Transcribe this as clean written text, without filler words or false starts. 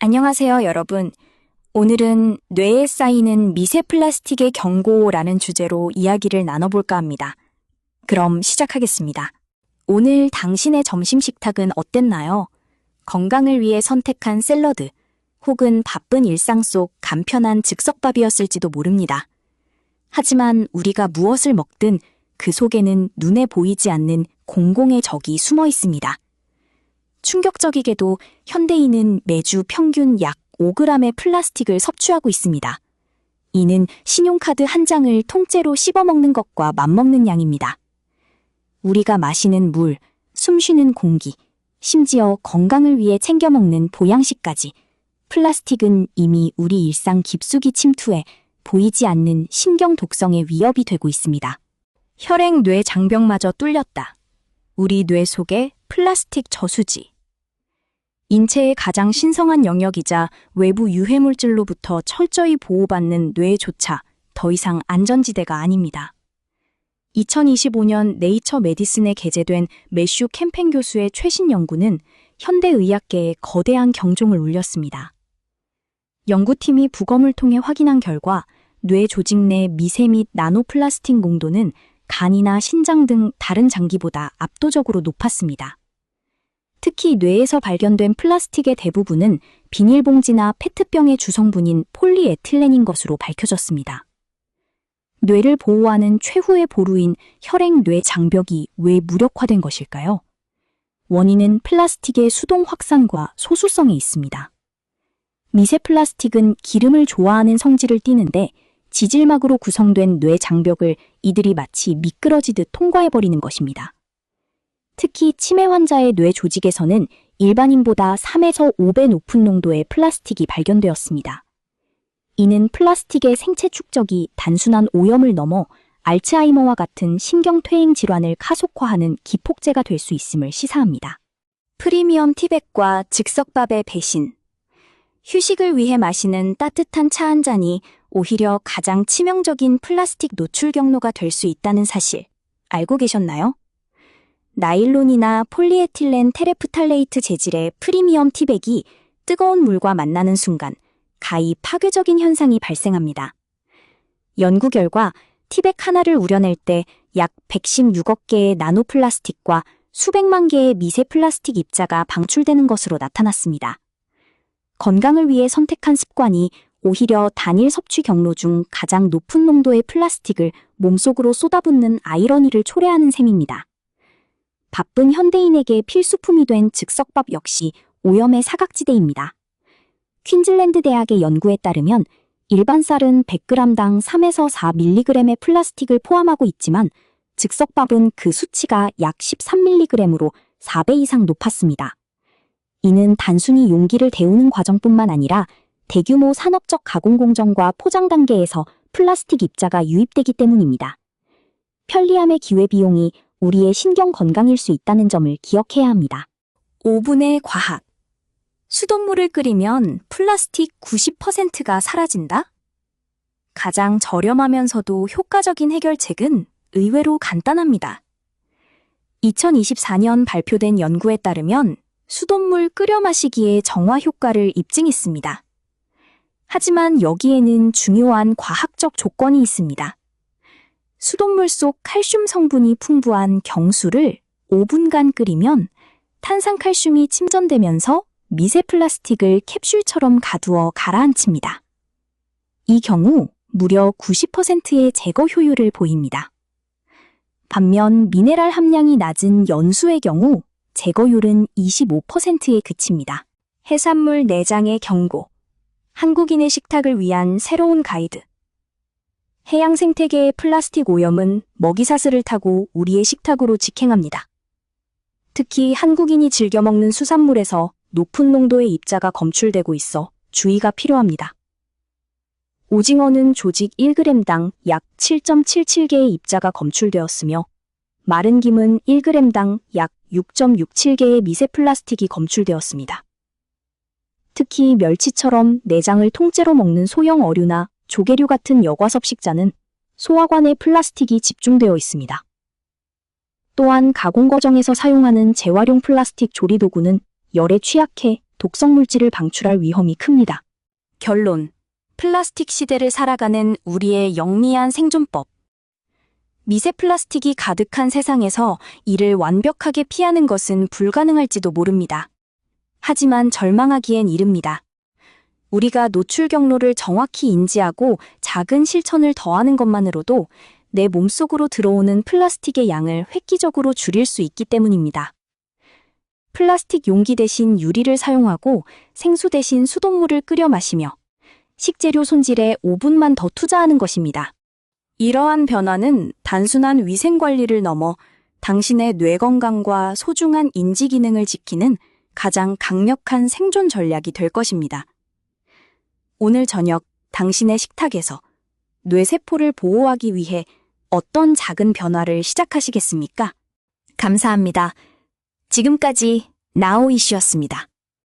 안녕하세요, 여러분. 오늘은 뇌에 쌓이는 미세 플라스틱의 경고라는 주제로 이야기를 나눠볼까 합니다. 그럼 시작하겠습니다. 오늘 당신의 점심 식탁은 어땠나요? 건강을 위해 선택한 샐러드, 혹은 바쁜 일상 속 간편한 즉석밥이었을지도 모릅니다. 하지만 우리가 무엇을 먹든 그 속에는 눈에 보이지 않는 공공의 적이 숨어 있습니다. 충격적이게도 현대인은 매주 평균 약 5g의 플라스틱을 섭취하고 있습니다. 이는 신용카드 한 장을 통째로 씹어먹는 것과 맞먹는 양입니다. 우리가 마시는 물, 숨쉬는 공기, 심지어 건강을 위해 챙겨 먹는 보양식까지 플라스틱은 이미 우리 일상 깊숙이 침투해 보이지 않는 신경 독성의 위협이 되고 있습니다. 혈액 뇌 장벽마저 뚫렸다. 우리 뇌 속에 플라스틱 저수지. 인체의 가장 신성한 영역이자 외부 유해물질로부터 철저히 보호받는 뇌조차 더 이상 안전지대가 아닙니다. 2025년 네이처 메디슨에 게재된 매슈 캠펜 교수의 최신 연구는 현대의학계에 거대한 경종을 울렸습니다. 연구팀이 부검을 통해 확인한 결과 뇌 조직 내 미세 및 나노플라스틱 농도는 간이나 신장 등 다른 장기보다 압도적으로 높았습니다. 특히 뇌에서 발견된 플라스틱의 대부분은 비닐봉지나 페트병의 주성분인 폴리에틸렌인 것으로 밝혀졌습니다. 뇌를 보호하는 최후의 보루인 혈액 뇌 장벽이 왜 무력화된 것일까요? 원인은 플라스틱의 수동 확산과 소수성에 있습니다. 미세 플라스틱은 기름을 좋아하는 성질을 띠는데 지질막으로 구성된 뇌 장벽을 이들이 마치 미끄러지듯 통과해버리는 것입니다. 특히 치매 환자의 뇌 조직에서는 일반인보다 3에서 5배 높은 농도의 플라스틱이 발견되었습니다. 이는 플라스틱의 생체 축적이 단순한 오염을 넘어 알츠하이머와 같은 신경퇴행 질환을 가속화하는 기폭제가 될 수 있음을 시사합니다. 프리미엄 티백과 즉석밥의 배신. 휴식을 위해 마시는 따뜻한 차 한 잔이 오히려 가장 치명적인 플라스틱 노출 경로가 될 수 있다는 사실 알고 계셨나요? 나일론이나 폴리에틸렌 테레프탈레이트 재질의 프리미엄 티백이 뜨거운 물과 만나는 순간 가히 파괴적인 현상이 발생합니다. 연구 결과 티백 하나를 우려낼 때 약 116억 개의 나노플라스틱과 수백만 개의 미세 플라스틱 입자가 방출되는 것으로 나타났습니다. 건강을 위해 선택한 습관이 오히려 단일 섭취 경로 중 가장 높은 농도의 플라스틱을 몸속으로 쏟아붓는 아이러니를 초래하는 셈입니다. 바쁜 현대인에게 필수품이 된 즉석밥 역시 오염의 사각지대입니다. 퀸즐랜드 대학의 연구에 따르면 일반 쌀은 100g당 3에서 4mg의 플라스틱을 포함하고 있지만 즉석밥은 그 수치가 약 13mg으로 4배 이상 높았습니다. 이는 단순히 용기를 데우는 과정뿐만 아니라 대규모 산업적 가공 공정과 포장 단계에서 플라스틱 입자가 유입되기 때문입니다. 편리함의 기회비용이 우리의 신경 건강일 수 있다는 점을 기억해야 합니다. 오븐의 과학. 수돗물을 끓이면 플라스틱 90%가 사라진다? 가장 저렴하면서도 효과적인 해결책은 의외로 간단합니다. 2024년 발표된 연구에 따르면 수돗물 끓여 마시기의 정화 효과를 입증했습니다. 하지만 여기에는 중요한 과학적 조건이 있습니다. 수돗물 속 칼슘 성분이 풍부한 경수를 5분간 끓이면 탄산칼슘이 침전되면서 미세 플라스틱을 캡슐처럼 가두어 가라앉힙니다. 이 경우 무려 90%의 제거 효율을 보입니다. 반면 미네랄 함량이 낮은 연수의 경우 제거율은 25%에 그칩니다. 해산물 내장의 경고. 한국인의 식탁을 위한 새로운 가이드. 해양 생태계의 플라스틱 오염은 먹이사슬을 타고 우리의 식탁으로 직행합니다. 특히 한국인이 즐겨 먹는 수산물에서 높은 농도의 입자가 검출되고 있어 주의가 필요합니다. 오징어는 조직 1g당 약 7.77개의 입자가 검출되었으며 마른 김은 1g당 약 6.67개의 미세 플라스틱이 검출되었습니다. 특히 멸치처럼 내장을 통째로 먹는 소형 어류나 조개류 같은 여과섭 식자는 소화관에 플라스틱이 집중되어 있습니다. 또한 가공 과정에서 사용하는 재활용 플라스틱 조리도구는 열에 취약해 독성 물질을 방출할 위험이 큽니다. 결론. 플라스틱 시대를 살아가는 우리의 영리한 생존법. 미세 플라스틱이 가득한 세상에서 이를 완벽하게 피하는 것은 불가능할지도 모릅니다. 하지만 절망하기엔 이릅니다. 우리가 노출 경로를 정확히 인지하고 작은 실천을 더하는 것만으로도 내 몸속으로 들어오는 플라스틱의 양을 획기적으로 줄일 수 있기 때문입니다. 플라스틱 용기 대신 유리를 사용하고 생수 대신 수돗물을 끓여 마시며 식재료 손질에 5분만 더 투자하는 것입니다. 이러한 변화는 단순한 위생 관리를 넘어 당신의 뇌 건강과 소중한 인지 기능을 지키는 가장 강력한 생존 전략이 될 것입니다. 오늘 저녁 당신의 식탁에서 뇌세포를 보호하기 위해 어떤 작은 변화를 시작하시겠습니까? 감사합니다. 지금까지 나우 이슈였습니다.